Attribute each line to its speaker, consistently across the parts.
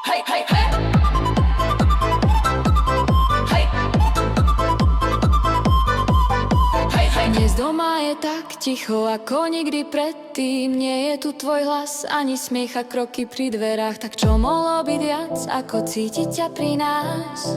Speaker 1: Hej, hej, hej. Hej. Hej, hej.
Speaker 2: Dnes doma je tak ticho ako nikdy predtým. Nie je tu tvoj hlas, ani smiech a kroky pri dverách. Tak čo mohlo byť viac, ako cítiť ťa pri nás?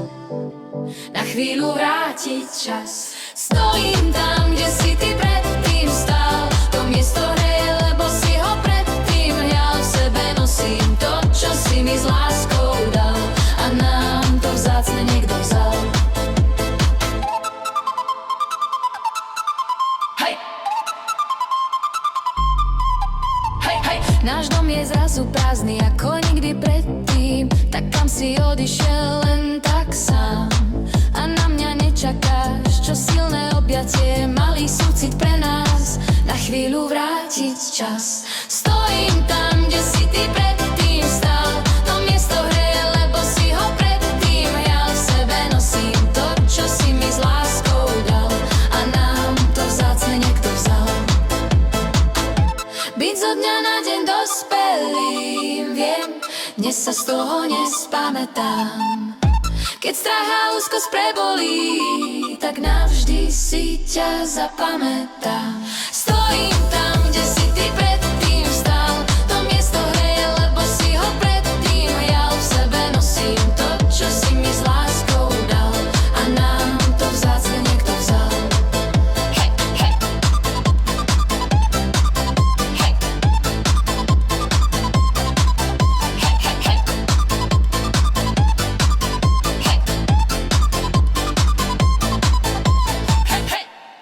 Speaker 2: Na chvíľu vrátiť čas. Stojím tam, kde si ty predtým stál. To miesto hreje, lebo si ho predtým hľal. V sebe nosím to, čo si mi s láskou dal. A nám to vzácne niekto vzal.
Speaker 1: Hej. Hej, hej.
Speaker 2: Náš dom je zrazu prázdny ako nikdy predtým. Tak kam si odišiel len tak sám? A na mňa nečakáš, čo silné objatie, malý súcit pre nás. Na chvíľu vrátiť čas. Stojím tam, kde si ty predtým stál. To miesto hreje, lebo si ho predtým hľal. V sebe nosím to, čo si mi s láskou dal. A nám to vzácne niekto vzal. Byť zo dňa na deň dospelým, viem, dnes sa z toho nespamätám. Keď strach a úzkosť prebolí, tak navždy si ťa zapamätám.